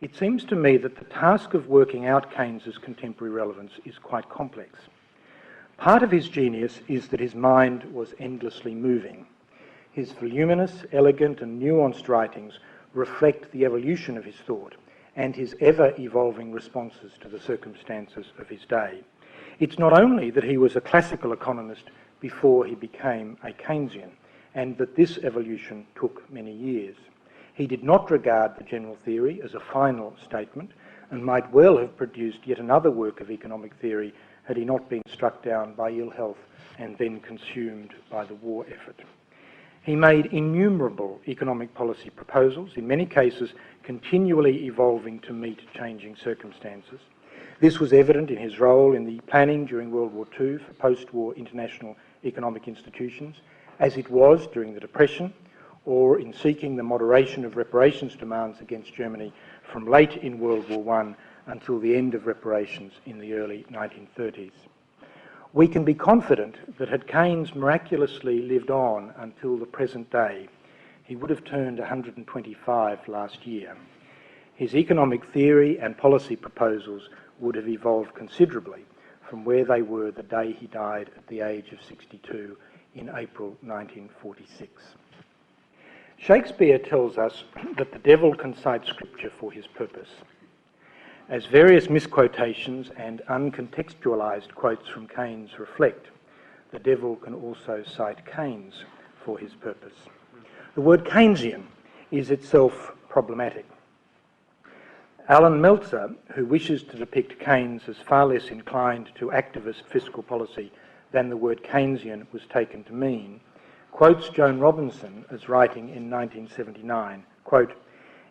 it seems to me that the task of working out Keynes's contemporary relevance is quite complex. Part of his genius is that his mind was endlessly moving. His voluminous, elegant and nuanced writings reflect the evolution of his thought and his ever-evolving responses to the circumstances of his day. It's not only that he was a classical economist before he became a Keynesian, and that this evolution took many years. He did not regard the general theory as a final statement, and might well have produced yet another work of economic theory had he not been struck down by ill health and then consumed by the war effort. He made innumerable economic policy proposals, in many cases continually evolving to meet changing circumstances. This was evident in his role in the planning during World War II for post-war international economic institutions, as it was during the Depression, or in seeking the moderation of reparations demands against Germany from late in World War I until the end of reparations in the early 1930s. We can be confident that had Keynes miraculously lived on until the present day, he would have turned 125 last year. His economic theory and policy proposals would have evolved considerably from where they were the day he died at the age of 62 in April 1946. Shakespeare tells us that the devil can cite scripture for his purpose. As various misquotations and uncontextualised quotes from Keynes reflect, the devil can also cite Keynes for his purpose. The word Keynesian is itself problematic. Alan Meltzer, who wishes to depict Keynes as far less inclined to activist fiscal policy than the word Keynesian was taken to mean, quotes Joan Robinson as writing in 1979, quote,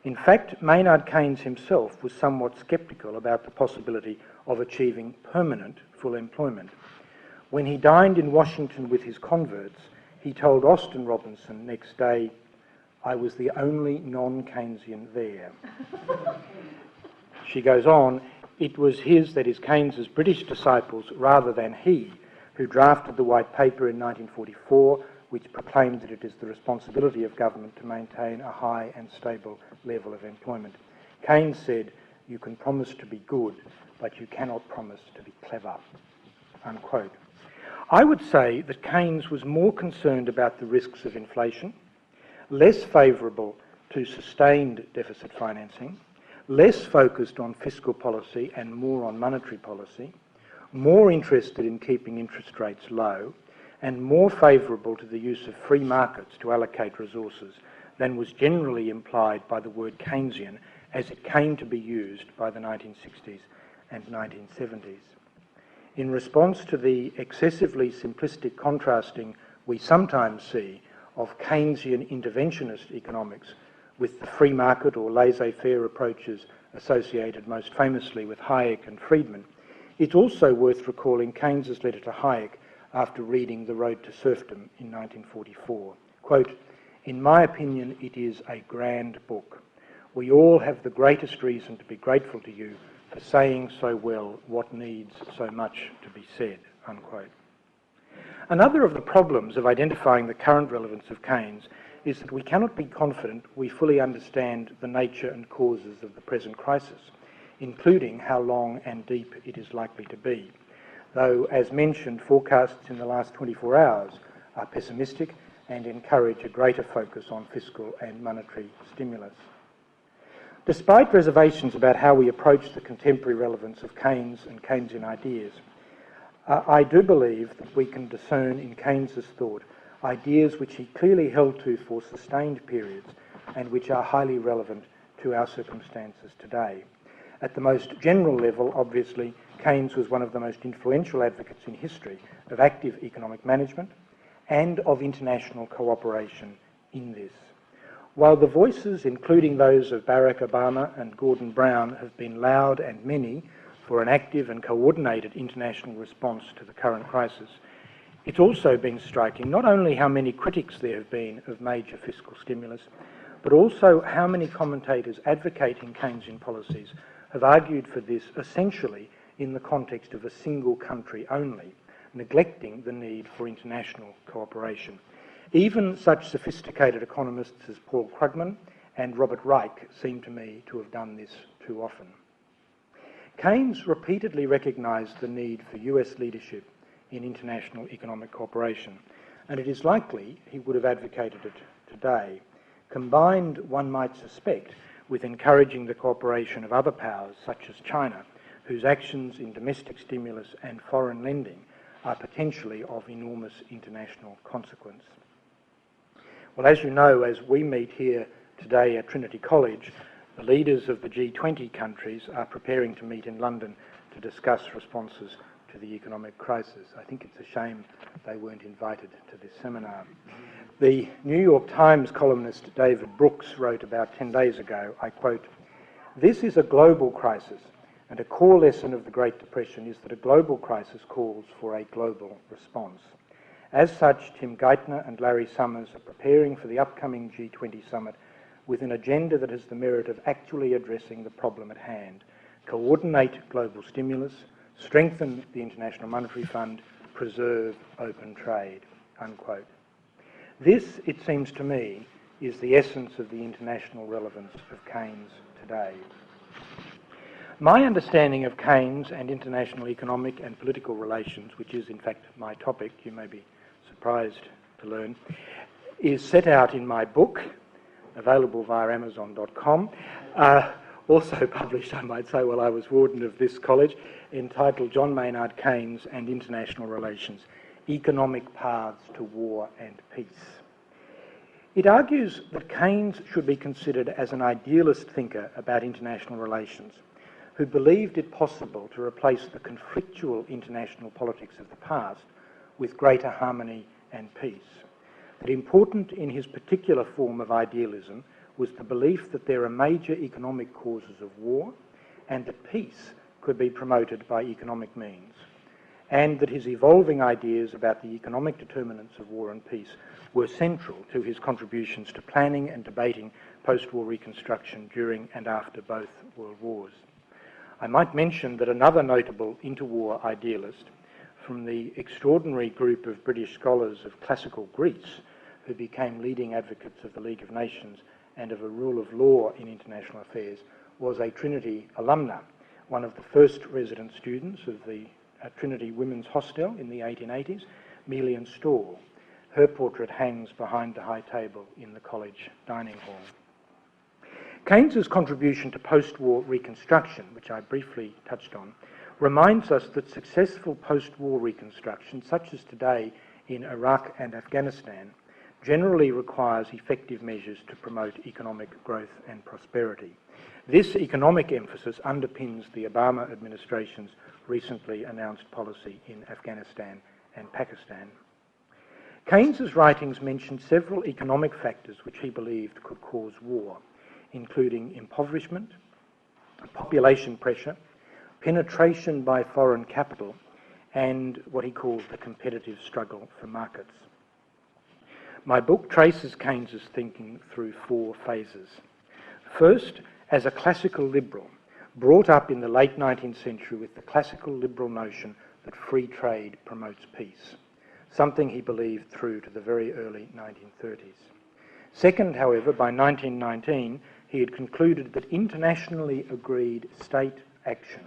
"In fact, Maynard Keynes himself was somewhat sceptical about the possibility of achieving permanent full employment. When he dined in Washington with his converts, he told Austin Robinson next day, 'I was the only non-Keynesian there.'" She goes on, "It was his, that is Keynes's British disciples rather than he, who drafted the White Paper in 1944, which proclaimed that it is the responsibility of government to maintain a high and stable level of employment. Keynes said, 'You can promise to be good, but you cannot promise to be clever.'" Unquote. I would say that Keynes was more concerned about the risks of inflation, less favourable to sustained deficit financing, less focused on fiscal policy and more on monetary policy, more interested in keeping interest rates low, and more favourable to the use of free markets to allocate resources than was generally implied by the word Keynesian as it came to be used by the 1960s and 1970s. In response to the excessively simplistic contrasting we sometimes see of Keynesian interventionist economics with the free market or laissez-faire approaches associated most famously with Hayek and Friedman, it's also worth recalling Keynes's letter to Hayek after reading The Road to Serfdom in 1944. Quote, "In my opinion, it is a grand book. We all have the greatest reason to be grateful to you for saying so well what needs so much to be said." Unquote. Another of the problems of identifying the current relevance of Keynes is that we cannot be confident we fully understand the nature and causes of the present crisis, including how long and deep it is likely to be. Though, as mentioned, forecasts in the last 24 hours are pessimistic and encourage a greater focus on fiscal and monetary stimulus. Despite reservations about how we approach the contemporary relevance of Keynes and Keynesian ideas, I do believe that we can discern in Keynes's thought ideas which he clearly held to for sustained periods and which are highly relevant to our circumstances today. At the most general level, obviously, Keynes was one of the most influential advocates in history of active economic management and of international cooperation in this. While the voices, including those of Barack Obama and Gordon Brown, have been loud and many for an active and coordinated international response to the current crisis, it's also been striking not only how many critics there have been of major fiscal stimulus, but also how many commentators advocating Keynesian policies have argued for this essentially in the context of a single country only, neglecting the need for international cooperation. Even such sophisticated economists as Paul Krugman and Robert Reich seem to me to have done this too too often. Keynes repeatedly recognised the need for US leadership in international economic cooperation, and it is likely he would have advocated it today, combined, one might suspect, with encouraging the cooperation of other powers such as China, whose actions in domestic stimulus and foreign lending are potentially of enormous international consequence. Well, as you know, as we meet here today at Trinity College, the leaders of the G20 countries are preparing to meet in London to discuss responses to the economic crisis. I think it's a shame they weren't invited to this seminar. The New York Times columnist David Brooks wrote about 10 days ago, I quote, "This is a global crisis, and a core lesson of the Great Depression is that a global crisis calls for a global response. As such, Tim Geithner and Larry Summers are preparing for the upcoming G20 summit with an agenda that has the merit of actually addressing the problem at hand: coordinate global stimulus, strengthen the International Monetary Fund, preserve open trade," unquote. This, it seems to me, is the essence of the international relevance of Keynes today. My understanding of Keynes and international economic and political relations, which is in fact my topic, you may be surprised to learn, is set out in my book, available via Amazon.com, also published, I might say, while I was warden of this college, entitled John Maynard Keynes and International Relations, Economic Paths to War and Peace. It argues that Keynes should be considered as an idealist thinker about international relations, who believed it possible to replace the conflictual international politics of the past with greater harmony and peace. That important in his particular form of idealism was the belief that there are major economic causes of war and that peace could be promoted by economic means, and that his evolving ideas about the economic determinants of war and peace were central to his contributions to planning and debating post-war reconstruction during and after both world wars. I might mention that another notable interwar idealist from the extraordinary group of British scholars of classical Greece who became leading advocates of the League of Nations and of a rule of law in international affairs was a Trinity alumna, one of the first resident students of the Trinity Women's Hostel in the 1880s, Melian Storr. Her portrait hangs behind the high table in the college dining hall. Keynes's contribution to post-war reconstruction, which I briefly touched on, reminds us that successful post-war reconstruction, such as today in Iraq and Afghanistan, generally requires effective measures to promote economic growth and prosperity. This economic emphasis underpins the Obama administration's recently announced policy in Afghanistan and Pakistan. Keynes's writings mentioned several economic factors which he believed could cause war, including impoverishment, population pressure, penetration by foreign capital, and what he calls the competitive struggle for markets. My book traces Keynes's thinking through four phases. First, as a classical liberal, brought up in the late 19th century with the classical liberal notion that free trade promotes peace, something he believed through to the very early 1930s. Second, however, by 1919, he had concluded that internationally agreed state action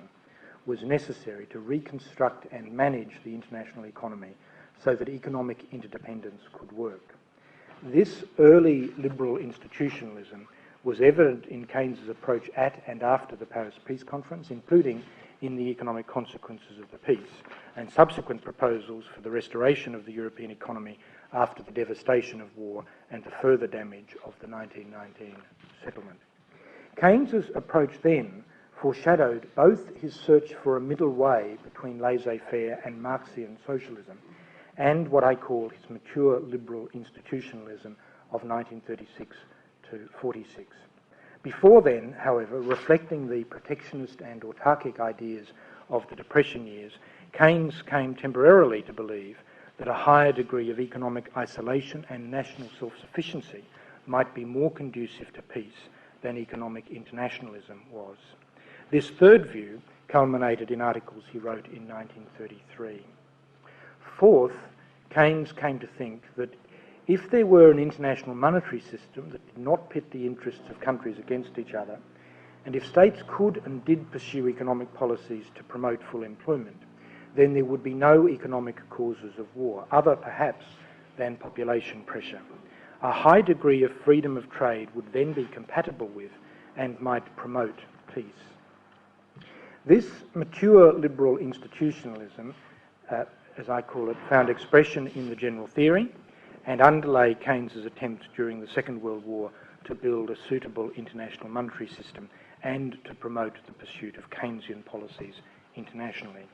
was necessary to reconstruct and manage the international economy so that economic interdependence could work. This early liberal institutionalism was evident in Keynes's approach at and after the Paris Peace Conference, including in the economic consequences of the peace and subsequent proposals for the restoration of the European economy after the devastation of war and the further damage of the 1919 settlement. Keynes's approach then foreshadowed both his search for a middle way between laissez-faire and Marxian socialism and what I call his mature liberal institutionalism of 1936 to 46. Before then, however, reflecting the protectionist and autarkic ideas of the Depression years, Keynes came temporarily to believe that a higher degree of economic isolation and national self-sufficiency might be more conducive to peace than economic internationalism was. This third view culminated in articles he wrote in 1933. Fourth, Keynes came to think that if there were an international monetary system that did not pit the interests of countries against each other, And if states could and did pursue economic policies to promote full employment, then there would be no economic causes of war, other perhaps than population pressure. A high degree of freedom of trade would then be compatible with and might promote peace. This mature liberal institutionalism, as I call it, found expression in the general theory and underlay Keynes's attempt during the Second World War to build a suitable international monetary system and to promote the pursuit of Keynesian policies internationally.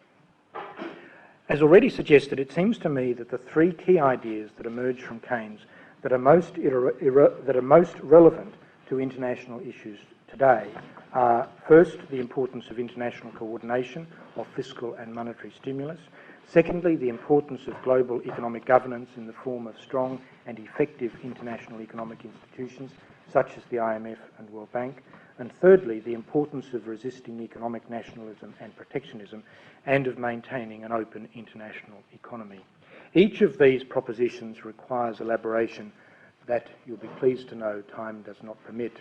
As already suggested, it seems to me that the three key ideas that emerge from Keynes that are most relevant to international issues today are, first, the importance of international coordination of fiscal and monetary stimulus. Secondly, the importance of global economic governance in the form of strong and effective international economic institutions such as the IMF and World Bank. And thirdly, the importance of resisting economic nationalism and protectionism and of maintaining an open international economy. Each of these propositions requires elaboration that, you'll be pleased to know, time does not permit.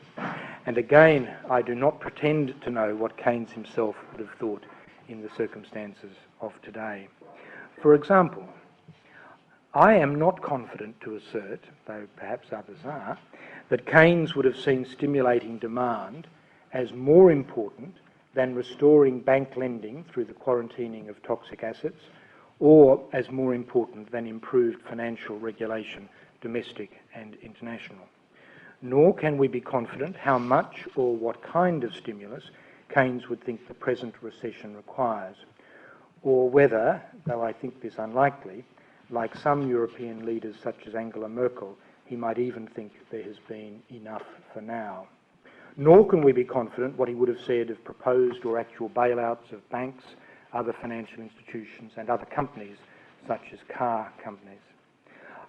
And again, I do not pretend to know what Keynes himself would have thought in the circumstances of today. For example, I am not confident to assert, though perhaps others are, that Keynes would have seen stimulating demand as more important than restoring bank lending through the quarantining of toxic assets, or as more important than improved financial regulation, domestic and international. Nor can we be confident how much or what kind of stimulus Keynes would think the present recession requires, or whether, though I think this unlikely, like some European leaders such as Angela Merkel, he might even think there has been enough for now. Nor can we be confident what he would have said of proposed or actual bailouts of banks, other financial institutions and other companies, such as car companies.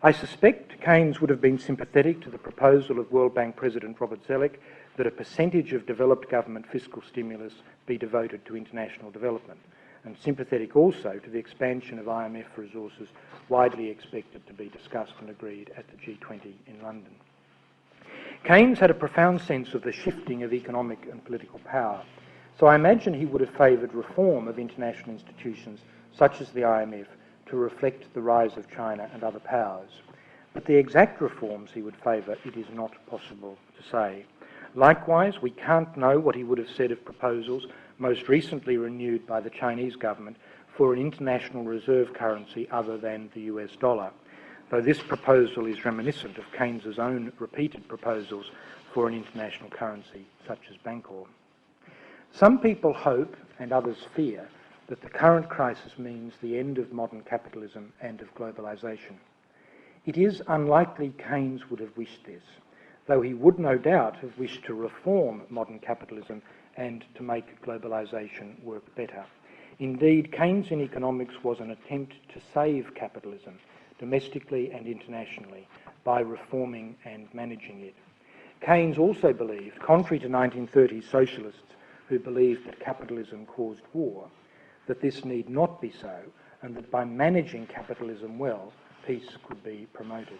I suspect Keynes would have been sympathetic to the proposal of World Bank President Robert Zoellick that a percentage of developed government fiscal stimulus be devoted to international development, and sympathetic also to the expansion of IMF resources widely expected to be discussed and agreed at the G20 in London. Keynes had a profound sense of the shifting of economic and political power, so I imagine he would have favoured reform of international institutions such as the IMF to reflect the rise of China and other powers. But the exact reforms he would favour, it is not possible to say. Likewise, we can't know what he would have said of proposals most recently renewed by the Chinese government for an international reserve currency other than the US dollar, though this proposal is reminiscent of Keynes's own repeated proposals for an international currency such as Bancor. Some people hope, and others fear, that the current crisis means the end of modern capitalism and of globalisation. It is unlikely Keynes would have wished this, though he would no doubt have wished to reform modern capitalism and to make globalisation work better. Indeed, Keynesian economics was an attempt to save capitalism, domestically and internationally, by reforming and managing it. Keynes also believed, contrary to 1930s socialists who believed that capitalism caused war, that this need not be so, and that by managing capitalism well, peace could be promoted.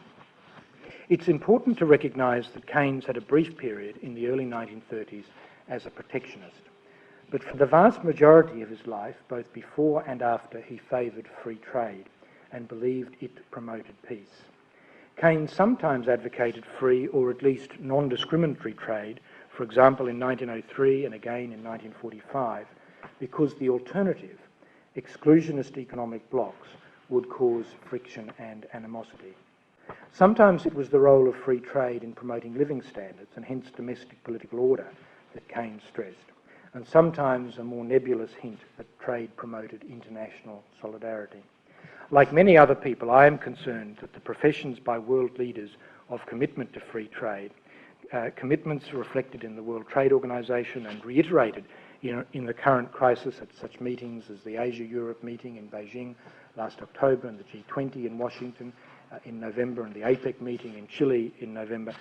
It's important to recognise that Keynes had a brief period in the early 1930s as a protectionist, but for the vast majority of his life, both before and after, he favoured free trade and believed it promoted peace. Keynes sometimes advocated free or at least non-discriminatory trade, for example in 1903 and again in 1945, because the alternative, exclusionist economic blocs, would cause friction and animosity. Sometimes it was the role of free trade in promoting living standards and hence domestic political order that Keynes stressed, and sometimes a more nebulous hint that trade promoted international solidarity. Like many other people, I am concerned that the professions by world leaders of commitment to free trade, commitments reflected in the World Trade Organization and reiterated in the current crisis at such meetings as the Asia-Europe meeting in Beijing last October and the G20 in Washington in November and the APEC meeting in Chile in November,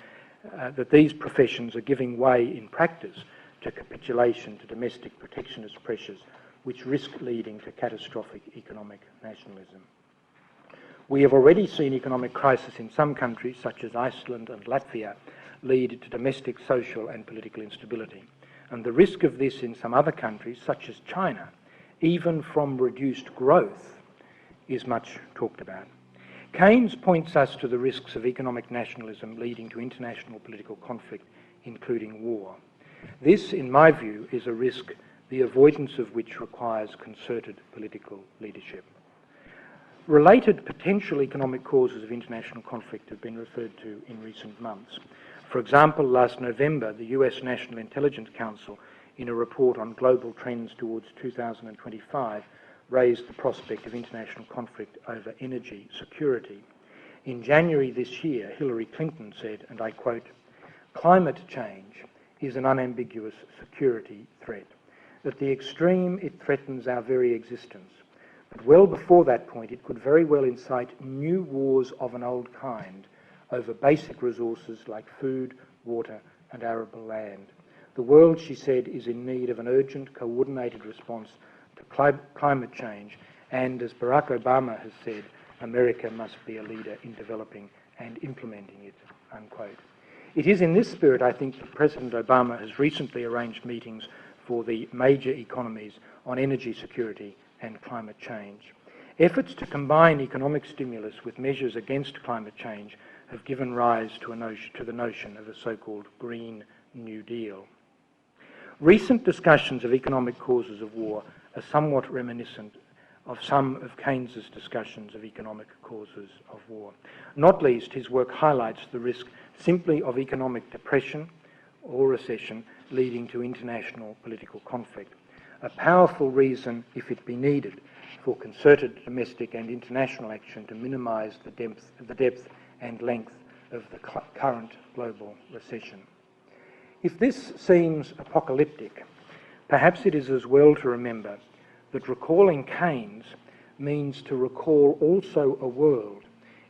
that these professions are giving way in practice to capitulation to domestic protectionist pressures which risk leading to catastrophic economic nationalism. We have already seen economic crisis in some countries, such as Iceland and Latvia, lead to domestic social and political instability. And the risk of this in some other countries, such as China, even from reduced growth, is much talked about. Keynes points us to the risks of economic nationalism leading to international political conflict, including war. This, in my view, is a risk the avoidance of which requires concerted political leadership. Related potential economic causes of international conflict have been referred to in recent months. For example, last November, the US National Intelligence Council, in a report on global trends towards 2025, raised the prospect of international conflict over energy security. In January this year, Hillary Clinton said, and I quote, "Climate change is an unambiguous security threat. At the extreme, it threatens our very existence. But well before that point, it could very well incite new wars of an old kind over basic resources like food, water, and arable land. The world," she said, "is in need of an urgent, coordinated response to climate change, and as Barack Obama has said, America must be a leader in developing and implementing it," unquote. It is in this spirit, I think, that President Obama has recently arranged meetings for the major economies on energy security and climate change. Efforts to combine economic stimulus with measures against climate change have given rise to the notion of a so-called Green New Deal. Recent discussions of economic causes of war are somewhat reminiscent of some of Keynes's discussions of economic causes of war. Not least, his work highlights the risk simply of economic depression or recession leading to international political conflict. A powerful reason, if it be needed, for concerted domestic and international action to minimise the depth and length of the current global recession. If this seems apocalyptic, perhaps it is as well to remember that recalling Keynes means to recall also a world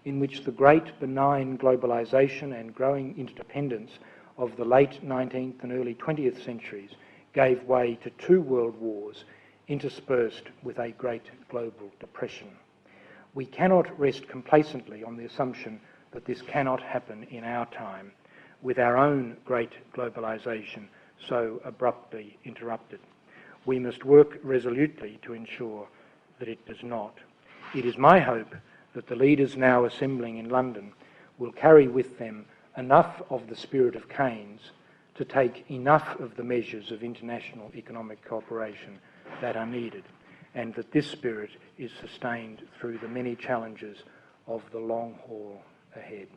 in which the great benign globalisation and growing interdependence of the late 19th and early 20th centuries gave way to two world wars interspersed with a great global depression. We cannot rest complacently on the assumption that this cannot happen in our time, with our own great globalisation so abruptly interrupted. We must work resolutely to ensure that it does not. It is my hope that the leaders now assembling in London will carry with them enough of the spirit of Keynes to take enough of the measures of international economic cooperation that are needed, and that this spirit is sustained through the many challenges of the long haul ahead.